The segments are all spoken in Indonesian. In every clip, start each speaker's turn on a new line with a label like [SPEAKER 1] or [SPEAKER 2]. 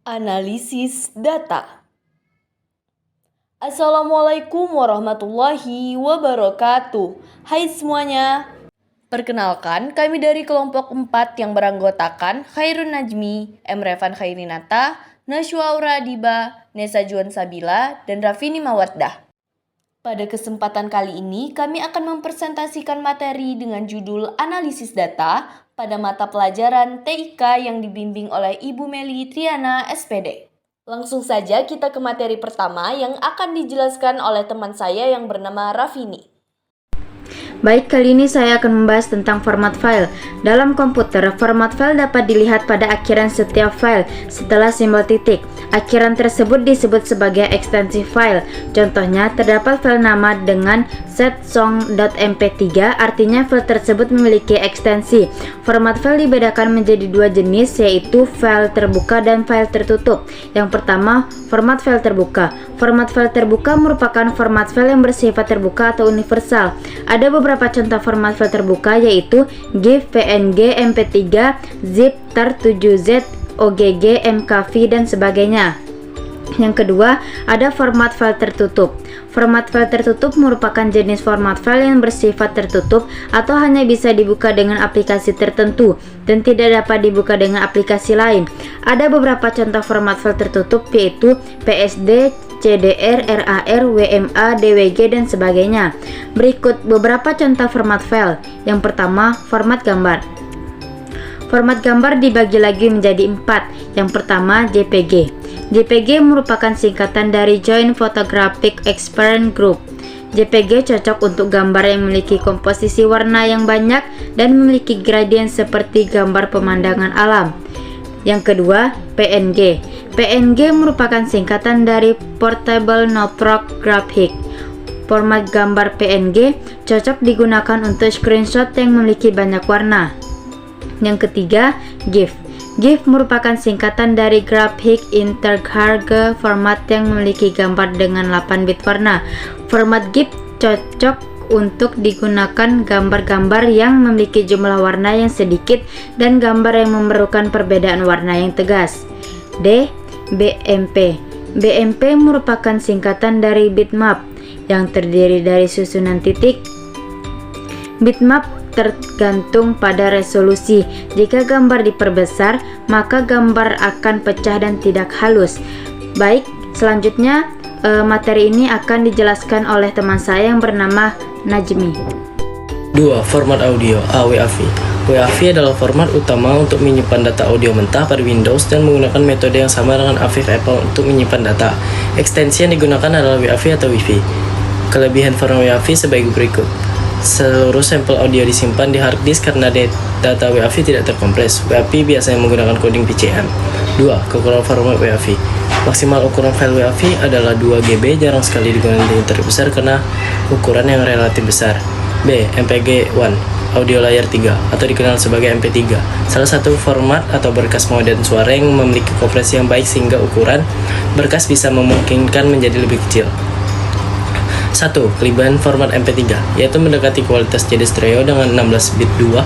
[SPEAKER 1] Analisis data. Assalamualaikum warahmatullahi wabarakatuh. Hai semuanya. Perkenalkan, kami dari kelompok 4 yang beranggotakan Khairun Najmi, Emrevan Khairinata, Nashwa Aura Adiba, Nesa Juan Sabila, dan Rafini Mawaddah. Pada kesempatan kali ini, kami akan mempresentasikan materi dengan judul Analisis Data pada mata pelajaran TIK yang dibimbing oleh Ibu Meli Triana, SPD. Langsung saja kita ke materi pertama yang akan dijelaskan oleh teman saya yang bernama Rafini.
[SPEAKER 2] Baik, kali ini saya akan membahas tentang format file. Dalam komputer, format file dapat dilihat pada akhiran setiap file setelah simbol titik. Akhiran tersebut disebut sebagai ekstensi file. Contohnya, terdapat file nama dengan setsong.mp3, artinya file tersebut memiliki ekstensi. Format file dibedakan menjadi dua jenis, yaitu file terbuka dan file tertutup. Yang pertama, format file terbuka. Format file terbuka merupakan format file yang bersifat terbuka atau universal. Ada beberapa contoh format file terbuka, yaitu GIF, PNG, MP3, ZIP, TAR 7Z, OGG, MKV, dan sebagainya. Yang kedua, ada format file tertutup. Format file tertutup merupakan jenis format file yang bersifat tertutup atau hanya bisa dibuka dengan aplikasi tertentu dan tidak dapat dibuka dengan aplikasi lain. Ada beberapa contoh format file tertutup, yaitu PSD, CDR, RAR, WMA, DWG, dan sebagainya. Berikut beberapa contoh format file. Yang pertama, format gambar. Format gambar dibagi lagi menjadi 4. Yang pertama, JPG. JPG merupakan singkatan dari Joint Photographic Experience Group. JPG cocok untuk gambar yang memiliki komposisi warna yang banyak dan memiliki gradien seperti gambar pemandangan alam. Yang kedua, PNG. PNG merupakan singkatan dari Portable Notebook Graphic. Format gambar PNG cocok digunakan untuk screenshot yang memiliki banyak warna. Yang ketiga, GIF. GIF merupakan singkatan dari Graphic Interchange format yang memiliki gambar dengan 8 bit warna. Format GIF cocok untuk digunakan gambar-gambar yang memiliki jumlah warna yang sedikit dan gambar yang memerlukan perbedaan warna yang tegas. D. BMP. BMP merupakan singkatan dari bitmap yang terdiri dari susunan titik. Bitmap tergantung pada resolusi. Jika gambar diperbesar, maka gambar akan pecah dan tidak halus. Baik, selanjutnya materi ini akan dijelaskan oleh teman saya yang bernama Najmi.
[SPEAKER 3] 2. Format audio WAV. WAV adalah format utama untuk menyimpan data audio mentah pada Windows dan menggunakan metode yang sama dengan AVIF Apple untuk menyimpan data. Ekstensi yang digunakan adalah WAV atau WiFi. Kelebihan format WAV sebagai berikut. Seluruh sampel audio disimpan di hard disk karena data WAV tidak terkompres. WAV biasanya menggunakan coding PCM. 2. Kekurangan format WAV. Maksimal ukuran file WAV adalah 2 GB, jarang sekali digunakan di internet besar karena ukuran yang relatif besar. B. MPG-1, audio layar 3, atau dikenal sebagai MP3. Salah satu format atau berkas modern suara yang memiliki kompresi yang baik sehingga ukuran berkas bisa memungkinkan menjadi lebih kecil. 1. Kelebihan format MP3, yaitu mendekati kualitas CD stereo dengan 16 bit 2.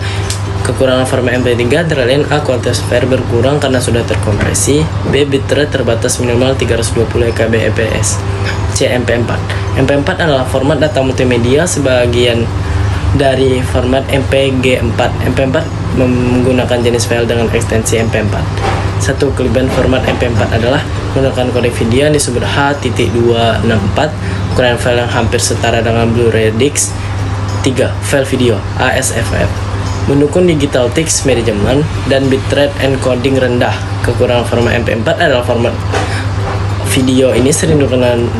[SPEAKER 3] Kekurangan format MP3 antara lain: A. Kualitas file berkurang karena sudah terkompresi. B. Bitrate terbatas minimal 320 kbps. C. MP4. MP4 adalah format data multimedia sebagian dari format MPG4. MP4 menggunakan jenis file dengan ekstensi MP4. 1. Kelebihan format MP4 adalah menggunakan kode video yang disebut H.264, ukuran file yang hampir setara dengan Blu-ray disc. 3. File video ASFF, mendukung digital text management dan bitrate encoding rendah. Kekurangan format MP4 adalah format video ini sering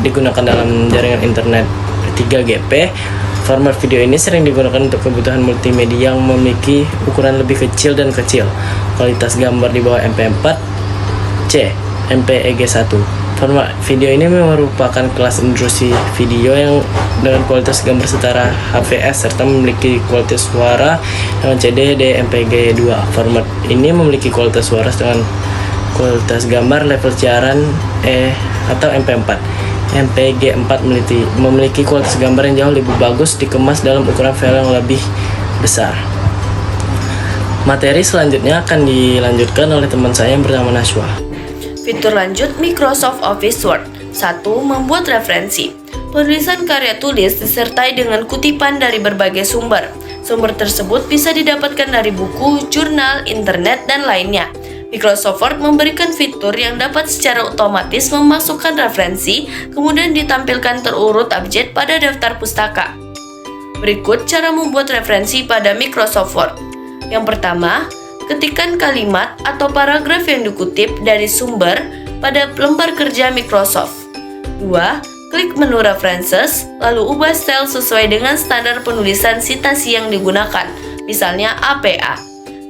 [SPEAKER 3] digunakan dalam jaringan internet 3GP. Format video ini sering digunakan untuk kebutuhan multimedia yang memiliki ukuran lebih kecil dan kecil. Kualitas gambar di bawah MP4. C. MPEG-1. Format video ini merupakan kelas intrusi video yang dengan kualitas gambar setara HVS serta memiliki kualitas suara dengan CD D MPG-2. Format ini memiliki kualitas suara dengan kualitas gambar level siaran atau MP4. MPG-4 memiliki kualitas gambar yang jauh lebih bagus, dikemas dalam ukuran file yang lebih besar. Materi selanjutnya akan dilanjutkan oleh teman saya yang bernama Nashwa.
[SPEAKER 1] Fitur lanjut Microsoft Office Word. 1. Membuat referensi. Penulisan karya tulis disertai dengan kutipan dari berbagai sumber. Sumber tersebut bisa didapatkan dari buku, jurnal, internet, dan lainnya. Microsoft Word memberikan fitur yang dapat secara otomatis memasukkan referensi, kemudian ditampilkan terurut abjad pada daftar pustaka. Berikut cara membuat referensi pada Microsoft Word. Yang pertama, ketikkan kalimat atau paragraf yang dikutip dari sumber pada lembar kerja Microsoft. 2. Klik menu References, lalu ubah style sesuai dengan standar penulisan citasi yang digunakan, misalnya APA.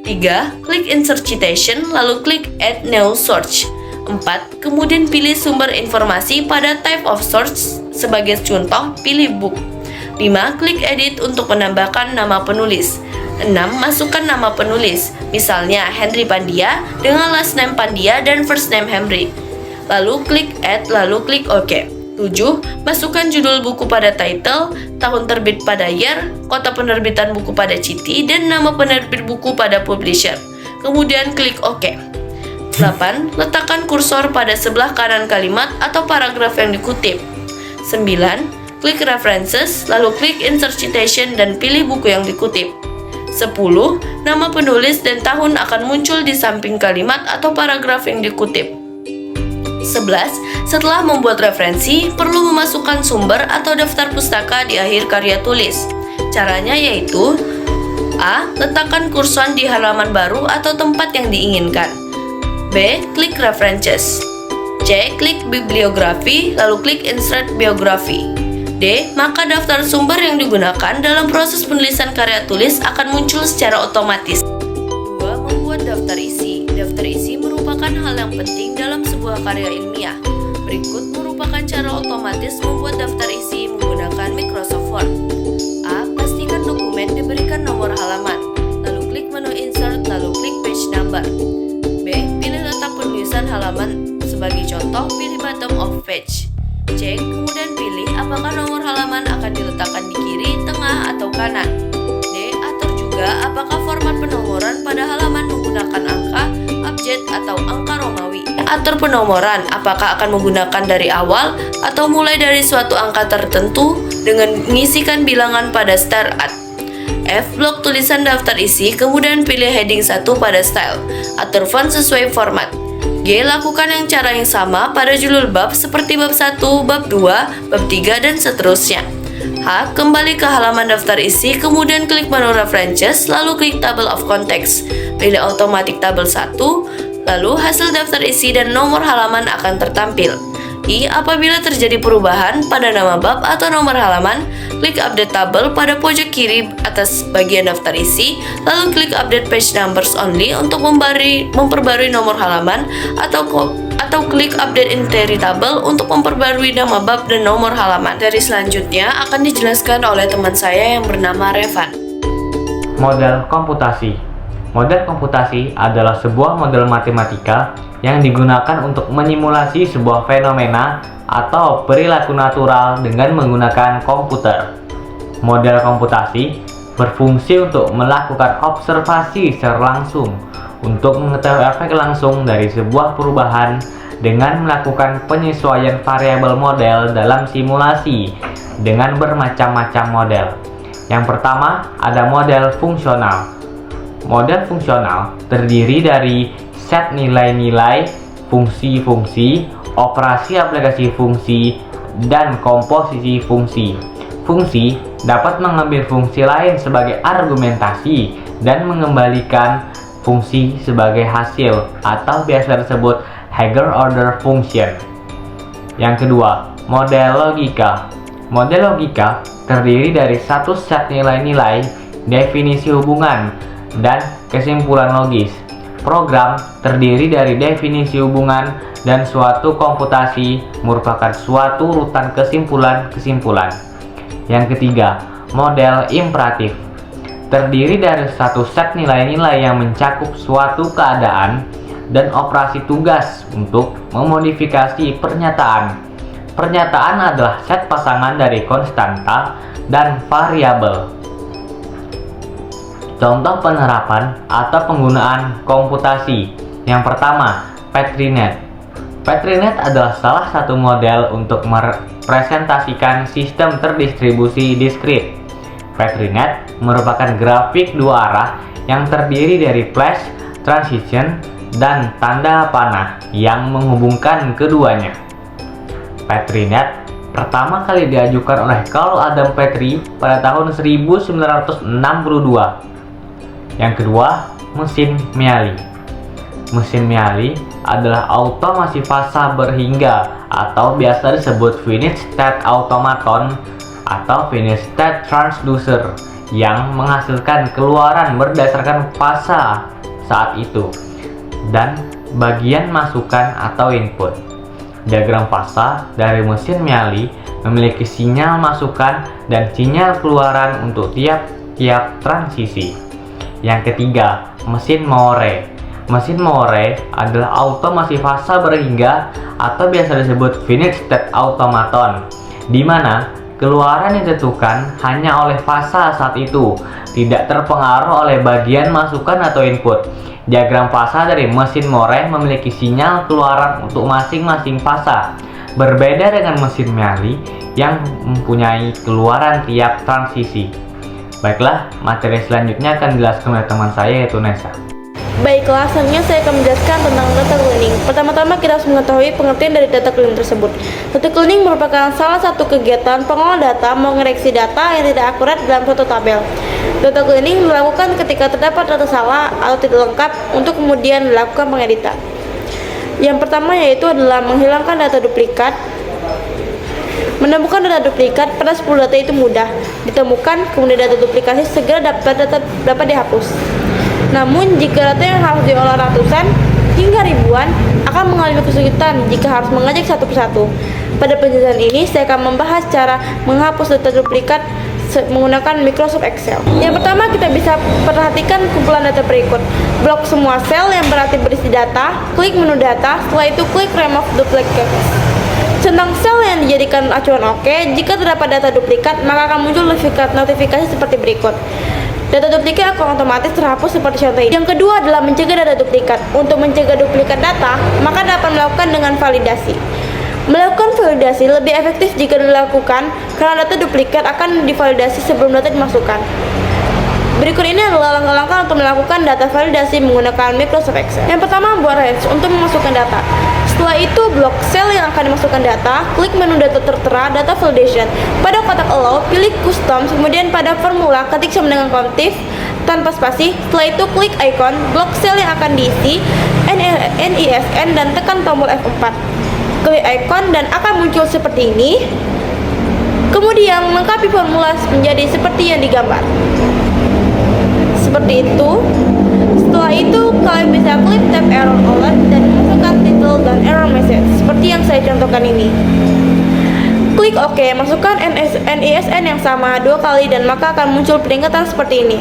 [SPEAKER 1] 3. Klik Insert Citation, lalu klik Add New Source. 4. Kemudian pilih sumber informasi pada Type of Source, sebagai contoh pilih Book. 5. Klik Edit untuk menambahkan nama penulis. 6. Masukkan nama penulis, misalnya Henry Pandia dengan last name Pandia dan first name Henry. Lalu klik Add, lalu klik OK. 7. Masukkan judul buku pada title, tahun terbit pada year, kota penerbitan buku pada citi, dan nama penerbit buku pada publisher. Kemudian klik OK. 8. Letakkan kursor pada sebelah kanan kalimat atau paragraf yang dikutip. 9. Klik References, lalu klik Insert Citation dan pilih buku yang dikutip. 10. Nama penulis dan tahun akan muncul di samping kalimat atau paragraf yang dikutip. 11. Setelah membuat referensi, perlu memasukkan sumber atau daftar pustaka di akhir karya tulis. Caranya yaitu: A. Letakkan kursor di halaman baru atau tempat yang diinginkan. B. Klik References. C. Klik Bibliografi, lalu klik Insert Biography. D. Maka daftar sumber yang digunakan dalam proses penulisan karya tulis akan muncul secara otomatis. 2. Membuat daftar isi. Daftar isi merupakan hal yang penting dalam sebuah karya ilmiah. Berikut merupakan cara otomatis membuat daftar isi menggunakan Microsoft Word. A. Pastikan dokumen diberikan nomor halaman, lalu klik menu Insert, lalu klik Page Number. B. Pilih letak penulisan halaman, sebagai contoh pilih Bottom of Page. C. Kemudian pilih apakah nomor halaman akan diletakkan di kiri, tengah, atau kanan. D. Atur juga apakah format penomoran pada halaman menggunakan angka, abjad, atau angka Romawi. Atur penomoran apakah akan menggunakan dari awal atau mulai dari suatu angka tertentu dengan mengisikan bilangan pada start at. F. Blok tulisan daftar isi, kemudian pilih heading 1 pada style. Atur font sesuai format. G. Lakukan cara yang sama pada judul bab seperti bab 1, bab 2, bab 3, dan seterusnya. H. Kembali ke halaman daftar isi, kemudian klik menu References, lalu klik Table of Contents. Pilih Automatic Table 1, lalu hasil daftar isi dan nomor halaman akan tertampil. I. Apabila terjadi perubahan pada nama bab atau nomor halaman, klik Update Table pada pojok kiri atas bagian daftar isi, lalu klik Update Page Numbers Only untuk memperbarui nomor halaman, atau klik Update Entry Table untuk memperbarui nama bab dan nomor halaman. Dari selanjutnya akan dijelaskan oleh teman saya yang bernama Revan.
[SPEAKER 4] Model komputasi. Model komputasi adalah sebuah model matematika yang digunakan untuk menyimulasi sebuah fenomena atau perilaku natural dengan menggunakan komputer. Model komputasi berfungsi untuk melakukan observasi secara langsung untuk mengetahui efek langsung dari sebuah perubahan dengan melakukan penyesuaian variabel model dalam simulasi dengan bermacam-macam model. Yang pertama ada model fungsional. Model fungsional terdiri dari set nilai-nilai, fungsi-fungsi, operasi aplikasi fungsi, dan komposisi fungsi. Fungsi dapat mengambil fungsi lain sebagai argumentasi dan mengembalikan fungsi sebagai hasil atau biasa disebut higher order function. Yang kedua, model logika. Model logika terdiri dari satu set nilai-nilai, definisi hubungan, dan kesimpulan logis. Program terdiri dari definisi hubungan dan suatu komputasi merupakan suatu urutan kesimpulan-kesimpulan. Yang ketiga, model imperatif. Terdiri dari satu set nilai-nilai yang mencakup suatu keadaan dan operasi tugas untuk memodifikasi pernyataan. Pernyataan adalah set pasangan dari konstanta dan variabel. Contoh penerapan atau penggunaan komputasi. Yang pertama, PetriNet. Petrinet adalah salah satu model untuk merepresentasikan sistem terdistribusi diskrit. Petrinet merupakan grafik dua arah yang terdiri dari flash, transition, dan tanda panah yang menghubungkan keduanya. Petrinet pertama kali diajukan oleh Carl Adam Petri pada tahun 1962. Yang kedua, mesin Mealy. Mesin Mealy adalah automasi fasa berhingga atau biasa disebut finished state automaton atau finished state transducer yang menghasilkan keluaran berdasarkan fasa saat itu dan bagian masukan atau input. Diagram fasa dari mesin Mealy memiliki sinyal masukan dan sinyal keluaran untuk tiap-tiap transisi. Yang ketiga, mesin Moore. Mesin Moore adalah automasi fasa berhingga atau biasa disebut finished state automaton, di mana keluaran yang ditentukan hanya oleh fasa saat itu, tidak terpengaruh oleh bagian masukan atau input. Diagram fasa dari mesin Moore memiliki sinyal keluaran untuk masing-masing fasa, berbeda dengan mesin Mealy yang mempunyai keluaran tiap transisi. Baiklah, materi selanjutnya akan dijelaskan oleh teman saya yaitu Nesa.
[SPEAKER 5] Baiklah, selanjutnya saya akan menjelaskan tentang data cleaning. Pertama-tama kita harus mengetahui pengertian dari data cleaning tersebut. Data cleaning merupakan salah satu kegiatan pengolah data mengoreksi data yang tidak akurat dalam suatu tabel. Data cleaning dilakukan ketika terdapat data salah atau tidak lengkap untuk kemudian dilakukan pengeditan. Yang pertama yaitu adalah menghilangkan data duplikat. Menemukan data duplikat pada 10 data itu mudah ditemukan, kemudian data duplikasi segera dapat dihapus. Namun, jika data yang harus diolah ratusan hingga ribuan akan mengalami kesulitan jika harus mengecek satu persatu. Pada penjelasan ini, saya akan membahas cara menghapus data duplikat menggunakan Microsoft Excel. Yang pertama, kita bisa perhatikan kumpulan data berikut. Blok semua sel yang berarti berisi data, klik menu data, setelah itu klik remove duplicates. Centang sel yang dijadikan acuan OK. Jika terdapat data duplikat, maka akan muncul notifikasi seperti berikut. Data duplikat akan otomatis terhapus seperti contoh ini. Yang kedua adalah mencegah data duplikat. Untuk mencegah duplikat data, maka dapat melakukan dengan validasi. Melakukan validasi lebih efektif jika dilakukan karena data duplikat akan divalidasi sebelum data dimasukkan. Berikut ini adalah langkah-langkah untuk melakukan data validasi menggunakan Microsoft Excel. Yang pertama, buat range untuk memasukkan data. Setelah itu, blok sel yang akan dimasukkan data, klik menu data tertera, data validation. Pada kotak allow, pilih custom, kemudian pada formula, ketik sama dengan kontif, tanpa spasi. Setelah itu, klik icon, blok sel yang akan diisi, NISN, dan tekan tombol F4. Klik icon dan akan muncul seperti ini. Kemudian, melengkapi formula menjadi seperti yang digambar. Seperti itu. Setelah itu, kalian bisa klik tab error alert dan masukkan title dan error message seperti yang saya contohkan ini. Klik OK, masukkan NISN yang sama 2 kali dan maka akan muncul peringatan seperti ini.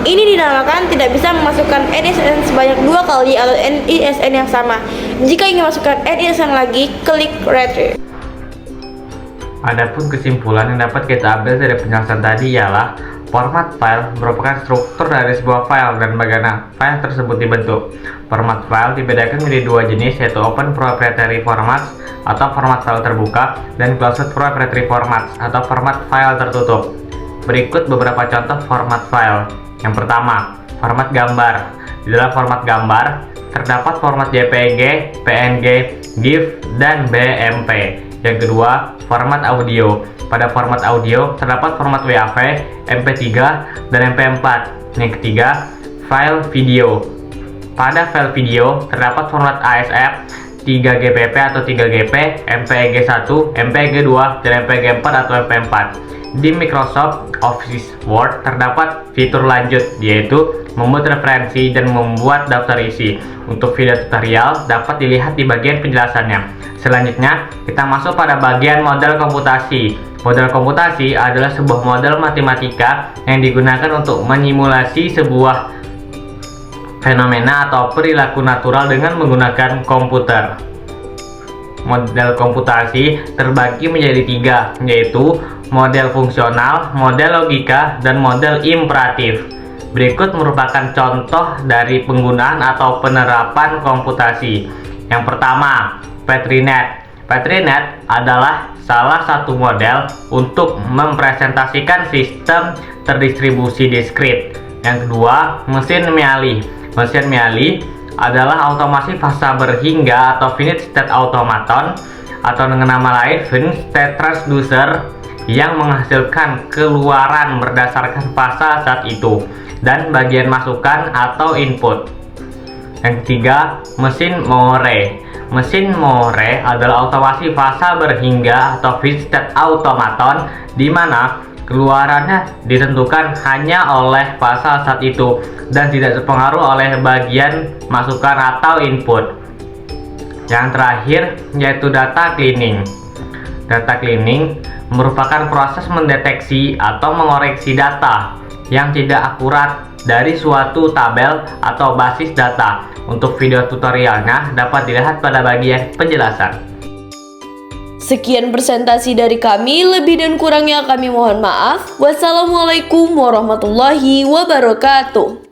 [SPEAKER 5] Ini dinamakan tidak bisa memasukkan NISN sebanyak 2 kali atau NISN yang sama. Jika ingin masukkan NISN lagi, klik retrieve.
[SPEAKER 4] Adapun kesimpulan yang dapat kita ambil dari penjelasan tadi ialah format file merupakan struktur dari sebuah file dan bagaimana file tersebut dibentuk. Format file dibedakan menjadi 2 jenis yaitu Open Proprietary Formats atau format file terbuka dan Closed Proprietary Formats atau format file tertutup. Berikut beberapa contoh format file. Yang pertama, format gambar. Di dalam format gambar terdapat format JPG, PNG, GIF, dan BMP. Yang kedua, format audio. Pada format audio terdapat format WAV, MP3, dan MP4. Yang ketiga, file video. Pada file video terdapat format ASF, 3GPP atau 3GP, MPEG-1, MPEG-2, dan MPEG-4 atau MP4. Di Microsoft Office Word terdapat fitur lanjut, yaitu membuat referensi dan membuat daftar isi. Untuk video tutorial dapat dilihat di bagian penjelasannya. Selanjutnya, kita masuk pada bagian model komputasi. Model komputasi adalah sebuah model matematika yang digunakan untuk menyimulasi sebuah fenomena atau perilaku natural dengan menggunakan komputer. Model komputasi terbagi menjadi 3, yaitu model fungsional, model logika, dan model imperatif. Berikut merupakan contoh dari penggunaan atau penerapan komputasi. Yang pertama, Petrinet. Petrinet adalah salah satu model untuk mempresentasikan sistem terdistribusi diskrit. Yang kedua, mesin Mealy. Mesin Mealy adalah otomasi fase berhingga atau finite state automaton atau dengan nama lain finite state transducer yang menghasilkan keluaran berdasarkan fase saat itu dan bagian masukan atau input. Yang ketiga, mesin Moore. Mesin Moore adalah otomasi fase berhingga atau finite state automaton di mana keluarannya ditentukan hanya oleh fase saat itu dan tidak terpengaruh oleh bagian masukan atau input. Yang terakhir yaitu data cleaning. Data cleaning merupakan proses mendeteksi atau mengoreksi data yang tidak akurat dari suatu tabel atau basis data. Untuk video tutorialnya dapat dilihat pada bagian penjelasan.
[SPEAKER 1] Sekian presentasi dari kami, lebih dan kurangnya kami mohon maaf. Wassalamualaikum warahmatullahi wabarakatuh.